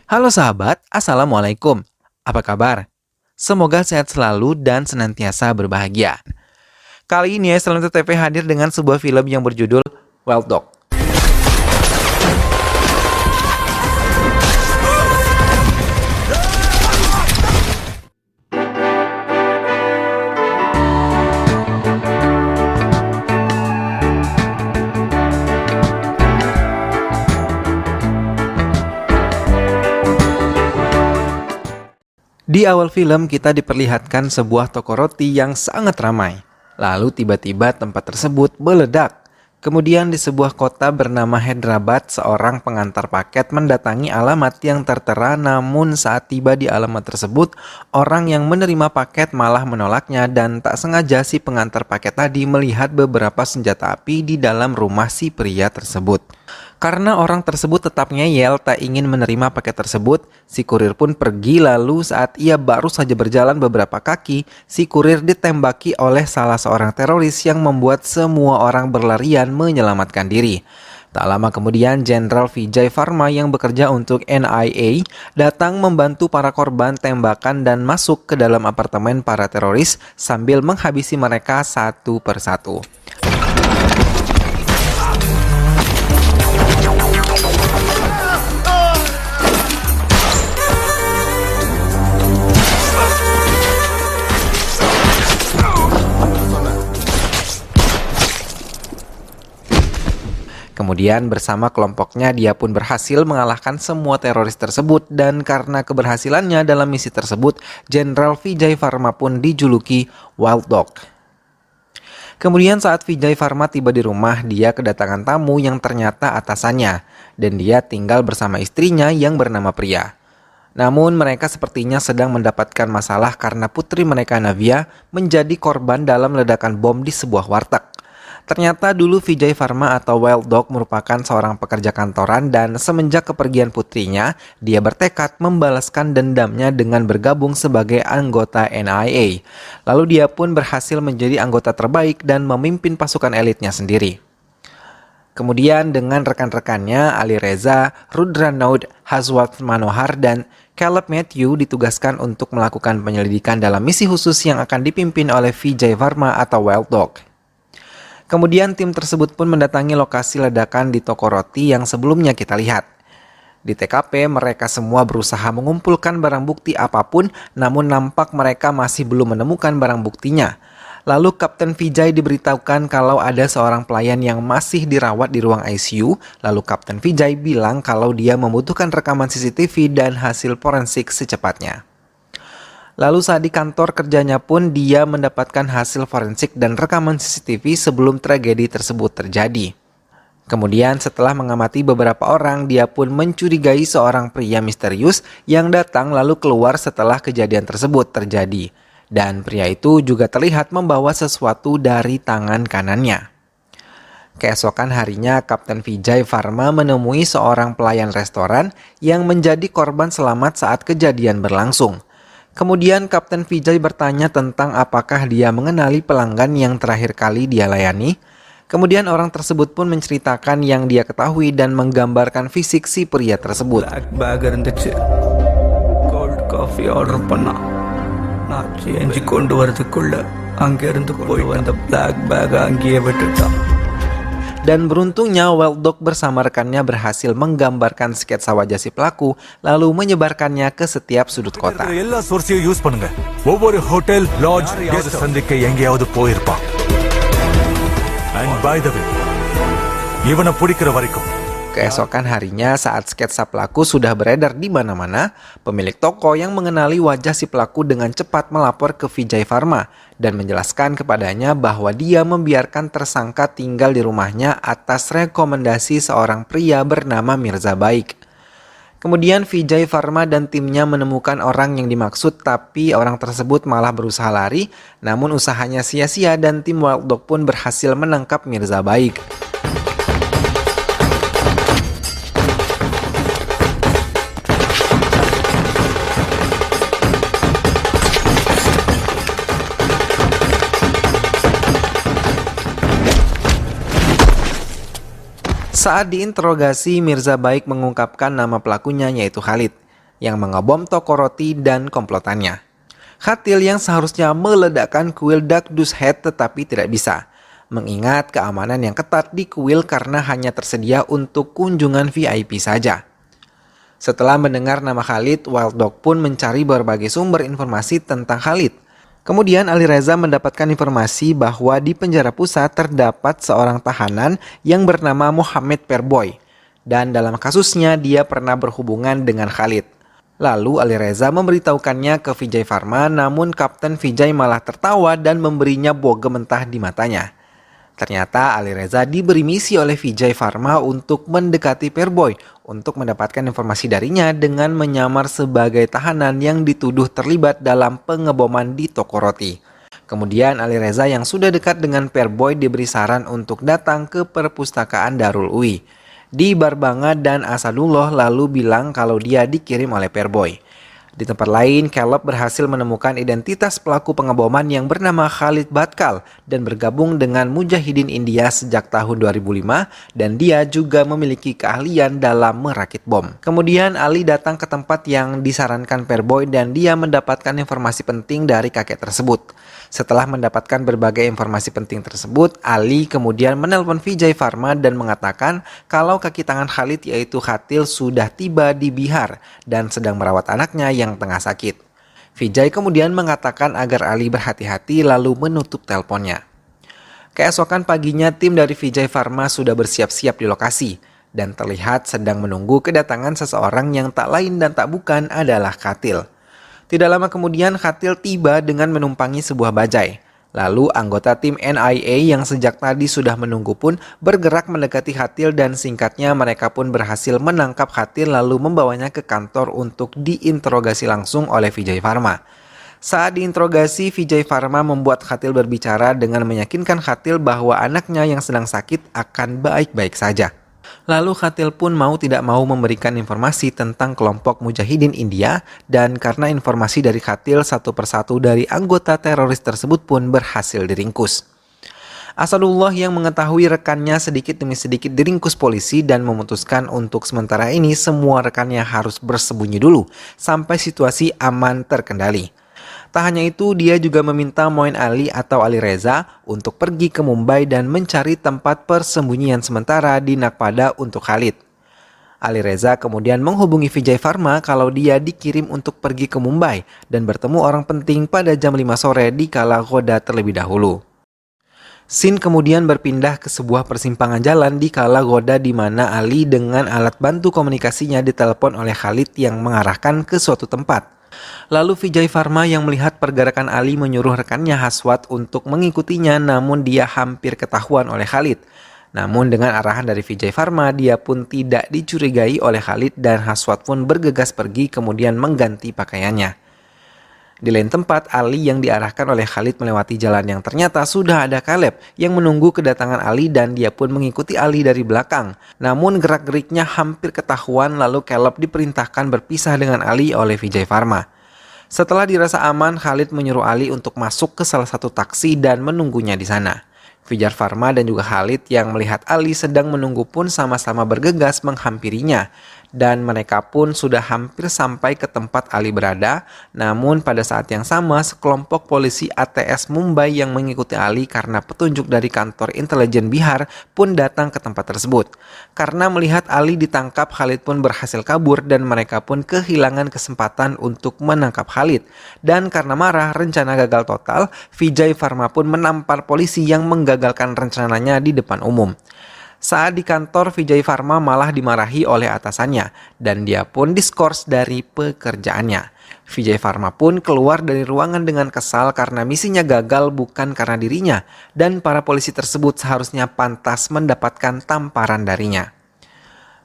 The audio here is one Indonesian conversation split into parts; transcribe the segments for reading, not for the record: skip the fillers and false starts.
Halo sahabat, Assalamualaikum. Apa kabar? Semoga sehat selalu dan senantiasa berbahagia. Kali ini Selandia TV hadir dengan sebuah film yang berjudul Wild Dog. Di awal film kita diperlihatkan sebuah toko roti yang sangat ramai. Lalu tiba-tiba tempat tersebut meledak. Kemudian di sebuah kota bernama Hyderabad, seorang pengantar paket mendatangi alamat yang tertera, namun saat tiba di alamat tersebut, orang yang menerima paket malah menolaknya dan tak sengaja si pengantar paket tadi melihat beberapa senjata api di dalam rumah si pria tersebut. Karena orang tersebut tetap ngeyel tak ingin menerima paket tersebut, si kurir pun pergi. Lalu saat ia baru saja berjalan beberapa kaki, si kurir ditembaki oleh salah seorang teroris yang membuat semua orang berlarian menyelamatkan diri. Tak lama kemudian, Jenderal Vijay Varma yang bekerja untuk NIA datang membantu para korban tembakan dan masuk ke dalam apartemen para teroris sambil menghabisi mereka satu persatu. Kemudian bersama kelompoknya dia pun berhasil mengalahkan semua teroris tersebut, dan karena keberhasilannya dalam misi tersebut, Jenderal Vijay Varma pun dijuluki Wild Dog. Kemudian saat Vijay Varma tiba di rumah, dia kedatangan tamu yang ternyata atasannya, dan dia tinggal bersama istrinya yang bernama Priya. Namun mereka sepertinya sedang mendapatkan masalah karena putri mereka Navia menjadi korban dalam ledakan bom di sebuah warteg. Ternyata dulu Vijay Varma atau Wild Dog merupakan seorang pekerja kantoran, dan semenjak kepergian putrinya, dia bertekad membalaskan dendamnya dengan bergabung sebagai anggota NIA. Lalu dia pun berhasil menjadi anggota terbaik dan memimpin pasukan elitnya sendiri. Kemudian dengan rekan-rekannya Ali Reza, Rudra Naud, Haswat Manohar, dan Caleb Matthew ditugaskan untuk melakukan penyelidikan dalam misi khusus yang akan dipimpin oleh Vijay Varma atau Wild Dog. Kemudian tim tersebut pun mendatangi lokasi ledakan di toko roti yang sebelumnya kita lihat. Di TKP mereka semua berusaha mengumpulkan barang bukti apapun, namun nampak mereka masih belum menemukan barang buktinya. Lalu Kapten Vijay diberitahukan kalau ada seorang pelayan yang masih dirawat di ruang ICU. Lalu Kapten Vijay bilang kalau dia membutuhkan rekaman CCTV dan hasil forensik secepatnya. Lalu saat di kantor kerjanya pun dia mendapatkan hasil forensik dan rekaman CCTV sebelum tragedi tersebut terjadi. Kemudian setelah mengamati beberapa orang, dia pun mencurigai seorang pria misterius yang datang lalu keluar setelah kejadian tersebut terjadi. Dan pria itu juga terlihat membawa sesuatu dari tangan kanannya. Keesokan harinya, Kapten Vijay Varma menemui seorang pelayan restoran yang menjadi korban selamat saat kejadian berlangsung. Kemudian Kapten Vijay bertanya tentang apakah dia mengenali pelanggan yang terakhir kali dia layani. Kemudian orang tersebut pun menceritakan yang dia ketahui dan menggambarkan fisik si pria tersebut. Black bag இருந்துச்சு. Cold coffee order பண்ணா. நான் சேஞ்ச் கொண்டு வரதுக்குள்ள அங்க இருந்து போய் அந்த black bag அங்கேயே விட்டுட்டான். Dan beruntungnya Wild Dog bersama rekannya berhasil menggambarkan sketsa wajah si pelaku lalu menyebarkannya ke setiap sudut kota. எல்லா சோர்ஸையும் யூஸ் பண்ணுங்க. ஒவ்வொரு ஹோட்டல், லாட்ஜ், கெஸ்ட் சந்திக்க எங்கேயாவது போயிருப்பான். And by the way, இவனை பிடிக்கிற வரைக்கும். Keesokan harinya saat sketsa pelaku sudah beredar di mana-mana, pemilik toko yang mengenali wajah si pelaku dengan cepat melapor ke Vijay Varma dan menjelaskan kepadanya bahwa dia membiarkan tersangka tinggal di rumahnya atas rekomendasi seorang pria bernama Mirza Baik. Kemudian Vijay Varma dan timnya menemukan orang yang dimaksud, tapi orang tersebut malah berusaha lari, namun usahanya sia-sia dan tim Wild Dog pun berhasil menangkap Mirza Baik. Saat diinterogasi, Mirza Baik mengungkapkan nama pelakunya yaitu Khalid. yang mengebom toko roti dan komplotannya. Khatil yang seharusnya meledakkan kuil Dagdus Head tetapi tidak bisa, mengingat keamanan yang ketat di kuil karena hanya tersedia untuk kunjungan VIP saja. Setelah mendengar nama Khalid, Wild Dog pun mencari berbagai sumber informasi tentang Khalid. Kemudian Ali Reza mendapatkan informasi bahwa di penjara pusat terdapat seorang tahanan yang bernama Mohammed Perboy. Dan dalam kasusnya dia pernah berhubungan dengan Khalid. Lalu Ali Reza memberitahukannya ke Vijay Varma, namun Kapten Vijay malah tertawa dan memberinya bogem mentah di matanya. Ternyata Ali Reza diberi misi oleh Vijay Varma untuk mendekati Perboy untuk mendapatkan informasi darinya dengan menyamar sebagai tahanan yang dituduh terlibat dalam pengeboman di toko roti. Kemudian Ali Reza yang sudah dekat dengan Perboy diberi saran untuk datang ke perpustakaan Darul Uwi di Barbanga dan Asadullah, lalu bilang kalau dia dikirim oleh Perboy. Di tempat lain, Caleb berhasil menemukan identitas pelaku pengeboman yang bernama Khalid Batkal dan bergabung dengan Mujahidin India sejak tahun 2005 dan dia juga memiliki keahlian dalam merakit bom. Kemudian Ali datang ke tempat yang disarankan Perboy dan dia mendapatkan informasi penting dari kakek tersebut. Setelah mendapatkan berbagai informasi penting tersebut, Ali kemudian menelpon Vijay Varma dan mengatakan kalau kaki tangan Khalid yaitu Khatil sudah tiba di Bihar dan sedang merawat anaknya yang tengah sakit. Vijay kemudian mengatakan agar Ali berhati-hati lalu menutup teleponnya. Keesokan paginya tim dari Vijay Varma sudah bersiap-siap di lokasi dan terlihat sedang menunggu kedatangan seseorang yang tak lain dan tak bukan adalah Khatil. Tidak lama kemudian Khatil tiba dengan menumpangi sebuah bajai. Lalu anggota tim NIA yang sejak tadi sudah menunggu pun bergerak mendekati Khatil dan singkatnya mereka pun berhasil menangkap Khatil lalu membawanya ke kantor untuk diinterogasi langsung oleh Vijay Varma. Saat diinterogasi, Vijay Varma membuat Khatil berbicara dengan meyakinkan Khatil bahwa anaknya yang sedang sakit akan baik-baik saja. Lalu Khatil pun mau tidak mau memberikan informasi tentang kelompok Mujahidin India dan karena informasi dari Khatil satu persatu dari anggota teroris tersebut pun berhasil diringkus. Asadullah yang mengetahui rekannya sedikit demi sedikit diringkus polisi dan memutuskan untuk sementara ini semua rekannya harus bersembunyi dulu sampai situasi aman terkendali. Tak hanya itu, dia juga meminta Moin Ali atau Ali Reza untuk pergi ke Mumbai dan mencari tempat persembunyian sementara di Nagpada untuk Khalid. Ali Reza kemudian menghubungi Vijay Varma kalau dia dikirim untuk pergi ke Mumbai dan bertemu orang penting pada jam 5 sore di Kala Ghoda terlebih dahulu. Scene kemudian berpindah ke sebuah persimpangan jalan di Kala Ghoda di mana Ali dengan alat bantu komunikasinya ditelepon oleh Khalid yang mengarahkan ke suatu tempat. Lalu Vijay Varma yang melihat pergerakan Ali menyuruh rekannya Haswat untuk mengikutinya namun dia hampir ketahuan oleh Khalid. Namun dengan arahan dari Vijay Varma dia pun tidak dicurigai oleh Khalid dan Haswat pun bergegas pergi kemudian mengganti pakaiannya. Di lain tempat, Ali yang diarahkan oleh Khalid melewati jalan yang ternyata sudah ada Caleb yang menunggu kedatangan Ali dan dia pun mengikuti Ali dari belakang. Namun gerak-geriknya hampir ketahuan lalu Caleb diperintahkan berpisah dengan Ali oleh Vijay Varma. Setelah dirasa aman, Khalid menyuruh Ali untuk masuk ke salah satu taksi dan menunggunya di sana. Vijay Varma dan juga Khalid yang melihat Ali sedang menunggu pun sama-sama bergegas menghampirinya. Dan mereka pun sudah hampir sampai ke tempat Ali berada. Namun pada saat yang sama sekelompok polisi ATS Mumbai yang mengikuti Ali karena petunjuk dari kantor intelijen Bihar pun datang ke tempat tersebut. Karena melihat Ali ditangkap, Khalid pun berhasil kabur dan mereka pun kehilangan kesempatan untuk menangkap Khalid. Dan karena marah rencana gagal total, Vijay Varma pun menampar polisi yang menggagalkan rencananya di depan umum. Saat di kantor, Vijay Varma malah dimarahi oleh atasannya dan dia pun diskors dari pekerjaannya. Vijay Varma pun keluar dari ruangan dengan kesal karena misinya gagal bukan karena dirinya dan para polisi tersebut seharusnya pantas mendapatkan tamparan darinya.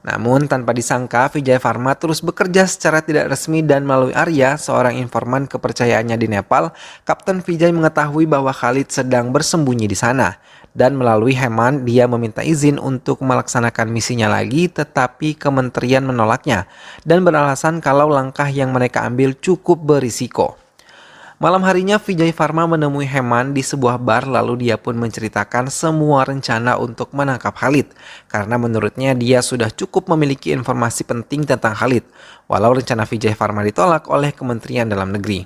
Namun tanpa disangka Vijay Varma terus bekerja secara tidak resmi dan melalui Arya, seorang informan kepercayaannya di Nepal, Kapten Vijay mengetahui bahwa Khalid sedang bersembunyi di sana. Dan melalui Heman dia meminta izin untuk melaksanakan misinya lagi tetapi kementerian menolaknya dan beralasan kalau langkah yang mereka ambil cukup berisiko. Malam harinya Vijay Varma menemui Heman di sebuah bar lalu dia pun menceritakan semua rencana untuk menangkap Khalid. Karena menurutnya dia sudah cukup memiliki informasi penting tentang Khalid, walau rencana Vijay Varma ditolak oleh Kementerian Dalam Negeri.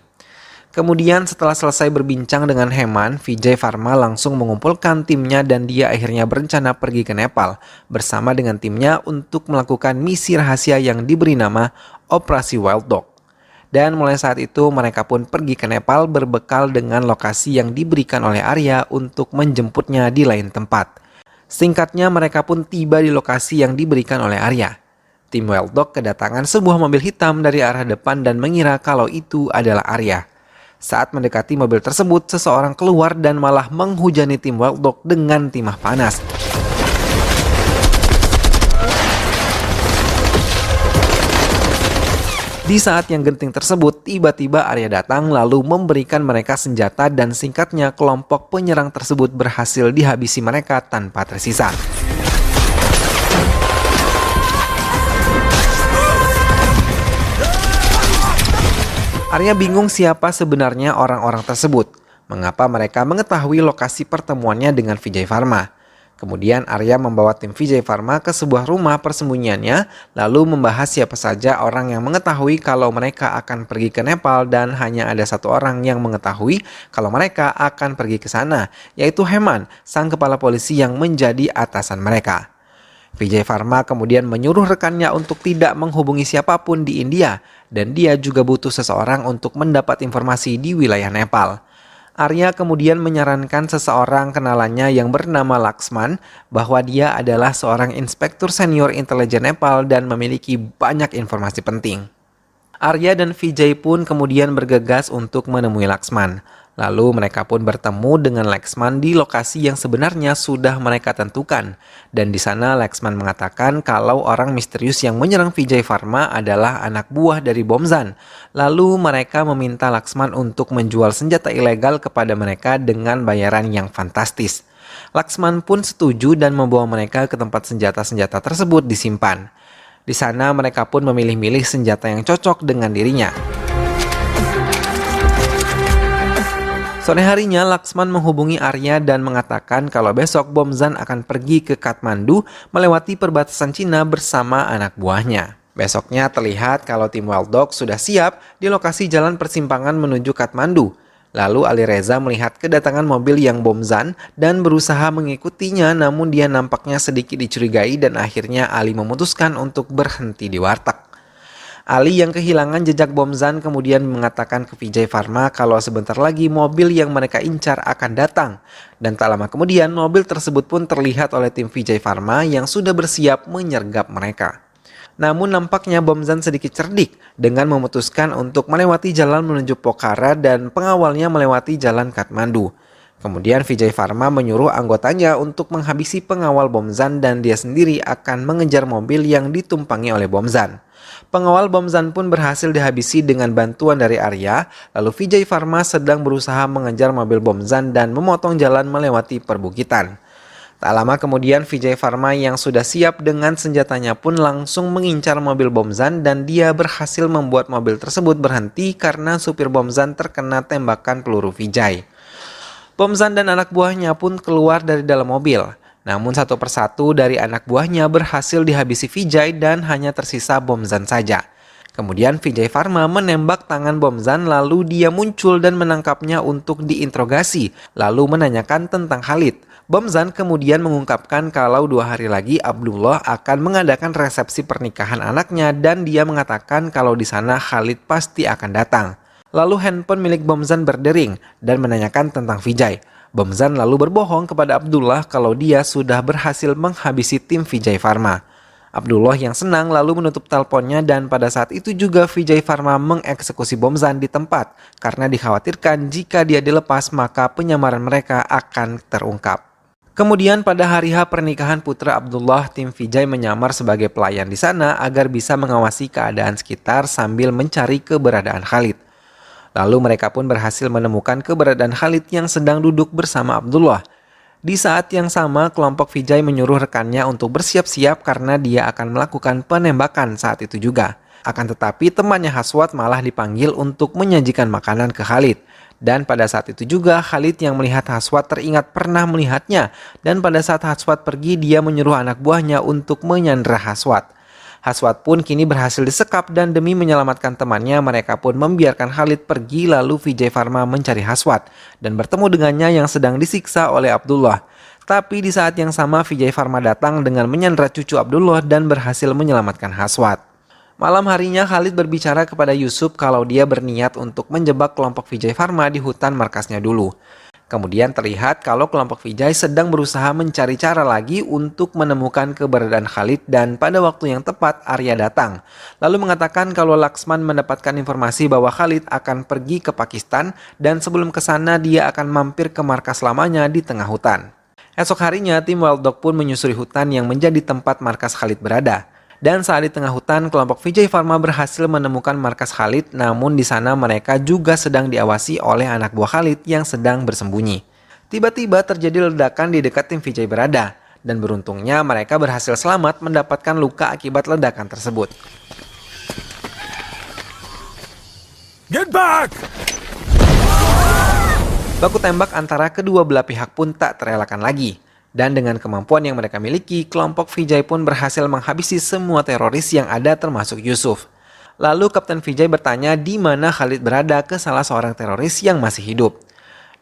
Kemudian setelah selesai berbincang dengan Heman, Vijay Varma langsung mengumpulkan timnya dan dia akhirnya berencana pergi ke Nepal bersama dengan timnya untuk melakukan misi rahasia yang diberi nama Operasi Wild Dog. Dan mulai saat itu mereka pun pergi ke Nepal berbekal dengan lokasi yang diberikan oleh Arya untuk menjemputnya di lain tempat. Singkatnya mereka pun tiba di lokasi yang diberikan oleh Arya. Tim Wild Dog kedatangan sebuah mobil hitam dari arah depan dan mengira kalau itu adalah Arya. Saat mendekati mobil tersebut, seseorang keluar dan malah menghujani tim Wild Dog dengan timah panas. Di saat yang genting tersebut, tiba-tiba Arya datang lalu memberikan mereka senjata dan singkatnya kelompok penyerang tersebut berhasil dihabisi mereka tanpa tersisa. Arya bingung siapa sebenarnya orang-orang tersebut. Mengapa mereka mengetahui lokasi pertemuannya dengan Vijay Varma? Kemudian Arya membawa tim Vijay Varma ke sebuah rumah persembunyiannya, lalu membahas siapa saja orang yang mengetahui kalau mereka akan pergi ke Nepal dan hanya ada satu orang yang mengetahui kalau mereka akan pergi ke sana, yaitu Heman, sang kepala polisi yang menjadi atasan mereka. Vijay Varma kemudian menyuruh rekannya untuk tidak menghubungi siapapun di India, dan dia juga butuh seseorang untuk mendapat informasi di wilayah Nepal. Arya kemudian menyarankan seseorang kenalannya yang bernama Laxman bahwa dia adalah seorang inspektur senior intelijen Nepal dan memiliki banyak informasi penting. Arya dan Vijay pun kemudian bergegas untuk menemui Laxman. Lalu mereka pun bertemu dengan Laxman di lokasi yang sebenarnya sudah mereka tentukan. Dan di sana Laxman mengatakan kalau orang misterius yang menyerang Vijay Varma adalah anak buah dari Bomzan. Lalu mereka meminta Laxman untuk menjual senjata ilegal kepada mereka dengan bayaran yang fantastis. Laxman pun setuju dan membawa mereka ke tempat senjata-senjata tersebut disimpan. Di sana mereka pun memilih-milih senjata yang cocok dengan dirinya. Sore harinya, Laxman menghubungi Arya dan mengatakan kalau besok Bomzan akan pergi ke Kathmandu melewati perbatasan Cina bersama anak buahnya. Besoknya terlihat kalau tim Wild Dog sudah siap di lokasi jalan persimpangan menuju Kathmandu. Lalu Ali Reza melihat kedatangan mobil yang Bomzan dan berusaha mengikutinya, namun dia nampaknya sedikit dicurigai dan akhirnya Ali memutuskan untuk berhenti di warteg. Ali yang kehilangan jejak Bomzan kemudian mengatakan ke Vijay Varma kalau sebentar lagi mobil yang mereka incar akan datang. Dan tak lama kemudian mobil tersebut pun terlihat oleh tim Vijay Varma yang sudah bersiap menyergap mereka. Namun nampaknya Bomzan sedikit cerdik dengan memutuskan untuk melewati jalan menuju Pokhara dan pengawalnya melewati jalan Kathmandu. Kemudian Vijay Varma menyuruh anggotanya untuk menghabisi pengawal Bomzan dan dia sendiri akan mengejar mobil yang ditumpangi oleh Bomzan. Pengawal Bomzan pun berhasil dihabisi dengan bantuan dari Arya, lalu Vijay Varma sedang berusaha mengejar mobil Bomzan dan memotong jalan melewati perbukitan. Tak lama kemudian Vijay Varma yang sudah siap dengan senjatanya pun langsung mengincar mobil Bomzan dan dia berhasil membuat mobil tersebut berhenti karena supir Bomzan terkena tembakan peluru Vijay. Bomzan dan anak buahnya pun keluar dari dalam mobil. Namun satu persatu dari anak buahnya berhasil dihabisi Vijay dan hanya tersisa Bomzan saja. Kemudian Vijay Varma menembak tangan Bomzan lalu dia muncul dan menangkapnya untuk diinterogasi, lalu menanyakan tentang Khalid. Bomzan kemudian mengungkapkan kalau 2 hari lagi Abdullah akan mengadakan resepsi pernikahan anaknya dan dia mengatakan kalau di sana Khalid pasti akan datang. Lalu handphone milik Bomzan berdering dan menanyakan tentang Vijay. Bomzan lalu berbohong kepada Abdullah kalau dia sudah berhasil menghabisi tim Vijay Varma. Abdullah yang senang lalu menutup teleponnya dan pada saat itu juga Vijay Varma mengeksekusi Bomzan di tempat karena dikhawatirkan jika dia dilepas maka penyamaran mereka akan terungkap. Kemudian pada hari H pernikahan putra Abdullah, tim Vijay menyamar sebagai pelayan di sana agar bisa mengawasi keadaan sekitar sambil mencari keberadaan Khalid. Lalu mereka pun berhasil menemukan keberadaan Khalid yang sedang duduk bersama Abdullah. Di saat yang sama, kelompok Vijay menyuruh rekannya untuk bersiap-siap karena dia akan melakukan penembakan saat itu juga. Akan tetapi temannya Haswat malah dipanggil untuk menyajikan makanan ke Khalid. Dan pada saat itu juga Khalid yang melihat Haswat teringat pernah melihatnya, dan pada saat Haswat pergi dia menyuruh anak buahnya untuk menyandera Haswat. Haswat pun kini berhasil disekap dan demi menyelamatkan temannya mereka pun membiarkan Khalid pergi, lalu Vijay Varma mencari Haswat dan bertemu dengannya yang sedang disiksa oleh Abdullah. Tapi di saat yang sama Vijay Varma datang dengan menyandera cucu Abdullah dan berhasil menyelamatkan Haswat. Malam harinya Khalid berbicara kepada Yusuf kalau dia berniat untuk menjebak kelompok Vijay Varma di hutan markasnya dulu. Kemudian terlihat kalau kelompok Vijay sedang berusaha mencari cara lagi untuk menemukan keberadaan Khalid, dan pada waktu yang tepat Arya datang. Lalu mengatakan kalau Laksman mendapatkan informasi bahwa Khalid akan pergi ke Pakistan dan sebelum ke sana dia akan mampir ke markas lamanya di tengah hutan. Esok harinya tim Wild Dog pun menyusuri hutan yang menjadi tempat markas Khalid berada. Dan saat di tengah hutan, kelompok Vijay Varma berhasil menemukan markas Khalid, namun di sana mereka juga sedang diawasi oleh anak buah Khalid yang sedang bersembunyi. Tiba-tiba terjadi ledakan di dekat tim Vijay berada, dan beruntungnya mereka berhasil selamat mendapatkan luka akibat ledakan tersebut. Get back! Baku tembak antara kedua belah pihak pun tak terelakkan lagi. Dan dengan kemampuan yang mereka miliki, kelompok Vijay pun berhasil menghabisi semua teroris yang ada termasuk Yusuf. Lalu Kapten Vijay bertanya di mana Khalid berada ke salah seorang teroris yang masih hidup.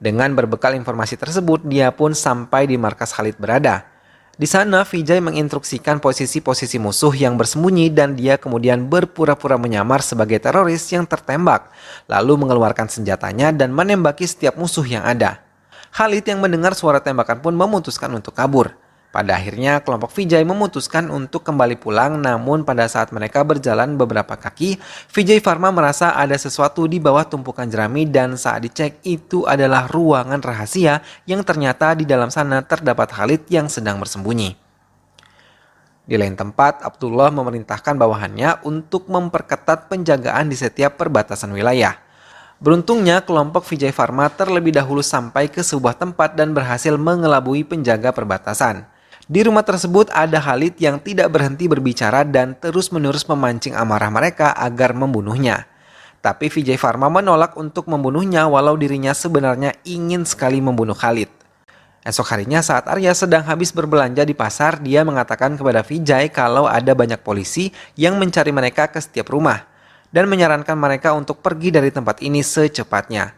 Dengan berbekal informasi tersebut, dia pun sampai di markas Khalid berada. Di sana Vijay menginstruksikan posisi-posisi musuh yang bersembunyi dan dia kemudian berpura-pura menyamar sebagai teroris yang tertembak, lalu mengeluarkan senjatanya dan menembaki setiap musuh yang ada. Khalid yang mendengar suara tembakan pun memutuskan untuk kabur. Pada akhirnya kelompok Vijay memutuskan untuk kembali pulang, namun pada saat mereka berjalan beberapa kaki, Vijay Varma merasa ada sesuatu di bawah tumpukan jerami dan saat dicek itu adalah ruangan rahasia yang ternyata di dalam sana terdapat Khalid yang sedang bersembunyi. Di lain tempat, Abdullah memerintahkan bawahannya untuk memperketat penjagaan di setiap perbatasan wilayah. Beruntungnya kelompok Vijay Varma terlebih dahulu sampai ke sebuah tempat dan berhasil mengelabui penjaga perbatasan. Di rumah tersebut ada Khalid yang tidak berhenti berbicara dan terus-menerus memancing amarah mereka agar membunuhnya. Tapi Vijay Varma menolak untuk membunuhnya walau dirinya sebenarnya ingin sekali membunuh Khalid. Esok harinya saat Arya sedang habis berbelanja di pasar, dia mengatakan kepada Vijay kalau ada banyak polisi yang mencari mereka ke setiap rumah dan menyarankan mereka untuk pergi dari tempat ini secepatnya.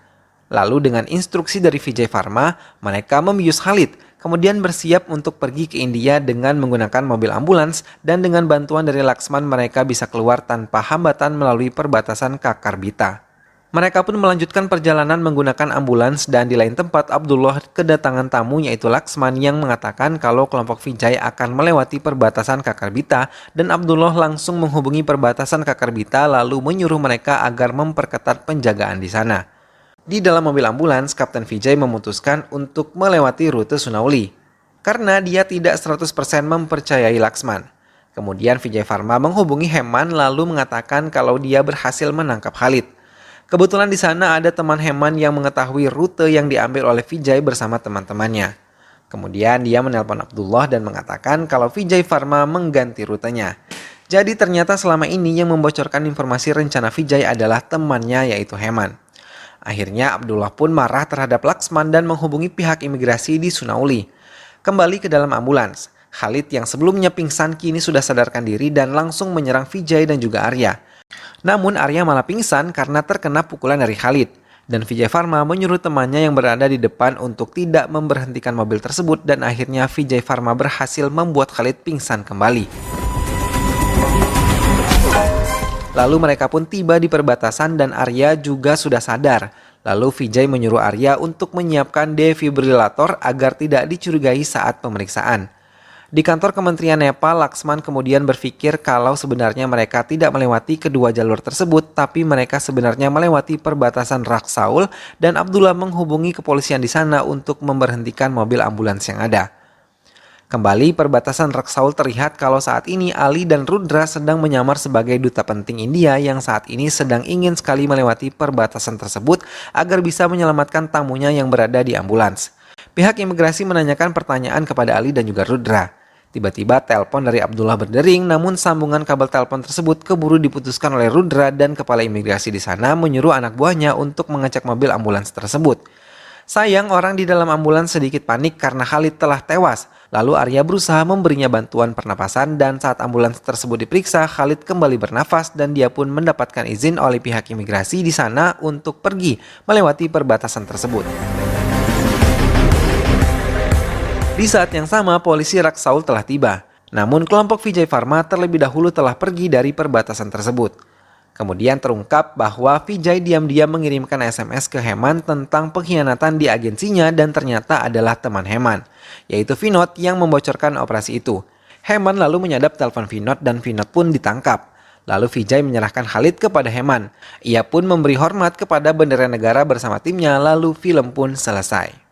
Lalu dengan instruksi dari Vijay Varma, mereka membius Khalid, kemudian bersiap untuk pergi ke India dengan menggunakan mobil ambulans, dan dengan bantuan dari Laksman mereka bisa keluar tanpa hambatan melalui perbatasan Kakarbita. Mereka pun melanjutkan perjalanan menggunakan ambulans dan di lain tempat Abdullah kedatangan tamu yaitu Laksman yang mengatakan kalau kelompok Vijay akan melewati perbatasan Kakarbita dan Abdullah langsung menghubungi perbatasan Kakarbita lalu menyuruh mereka agar memperketat penjagaan di sana. Di dalam mobil ambulans, Kapten Vijay memutuskan untuk melewati rute Sunauli karena dia tidak 100% mempercayai Laksman. Kemudian Vijay Varma menghubungi Heman lalu mengatakan kalau dia berhasil menangkap Khalid. Kebetulan di sana ada teman Heman yang mengetahui rute yang diambil oleh Vijay bersama teman-temannya. Kemudian dia menelpon Abdullah dan mengatakan kalau Vijay Varma mengganti rutenya. Jadi ternyata selama ini yang membocorkan informasi rencana Vijay adalah temannya yaitu Heman. Akhirnya Abdullah pun marah terhadap Laksman dan menghubungi pihak imigrasi di Sunauli. Kembali ke dalam ambulans, Khalid yang sebelumnya pingsan kini sudah sadarkan diri dan langsung menyerang Vijay dan juga Arya. Namun Arya malah pingsan karena terkena pukulan dari Khalid. Dan Vijay Varma menyuruh temannya yang berada di depan untuk tidak memberhentikan mobil tersebut dan akhirnya Vijay Varma berhasil membuat Khalid pingsan kembali. Lalu mereka pun tiba di perbatasan dan Arya juga sudah sadar. Lalu Vijay menyuruh Arya untuk menyiapkan defibrilator agar tidak dicurigai saat pemeriksaan. Di kantor Kementerian Nepal, Laksman kemudian berpikir kalau sebenarnya mereka tidak melewati kedua jalur tersebut, tapi mereka sebenarnya melewati perbatasan Raksaul dan Abdullah menghubungi kepolisian di sana untuk memberhentikan mobil ambulans yang ada. Kembali perbatasan Raksaul terlihat kalau saat ini Ali dan Rudra sedang menyamar sebagai duta penting India yang saat ini sedang ingin sekali melewati perbatasan tersebut agar bisa menyelamatkan tamunya yang berada di ambulans. Pihak imigrasi menanyakan pertanyaan kepada Ali dan juga Rudra. Tiba-tiba telepon dari Abdullah berdering, namun sambungan kabel telepon tersebut keburu diputuskan oleh Rudra dan kepala imigrasi di sana menyuruh anak buahnya untuk mengecek mobil ambulans tersebut. Sayang, orang di dalam ambulans sedikit panik karena Khalid telah tewas. Lalu Arya berusaha memberinya bantuan pernapasan dan saat ambulans tersebut diperiksa, Khalid kembali bernafas dan dia pun mendapatkan izin oleh pihak imigrasi di sana untuk pergi melewati perbatasan tersebut. Di saat yang sama, polisi Raksaul telah tiba. Namun kelompok Vijay Pharma terlebih dahulu telah pergi dari perbatasan tersebut. Kemudian terungkap bahwa Vijay diam-diam mengirimkan SMS ke Heman tentang pengkhianatan di agensinya dan ternyata adalah teman Heman, yaitu Vinod yang membocorkan operasi itu. Heman lalu menyadap telepon Vinod dan Vinod pun ditangkap. Lalu Vijay menyerahkan Khalid kepada Heman. Ia pun memberi hormat kepada bendera negara bersama timnya, lalu film pun selesai.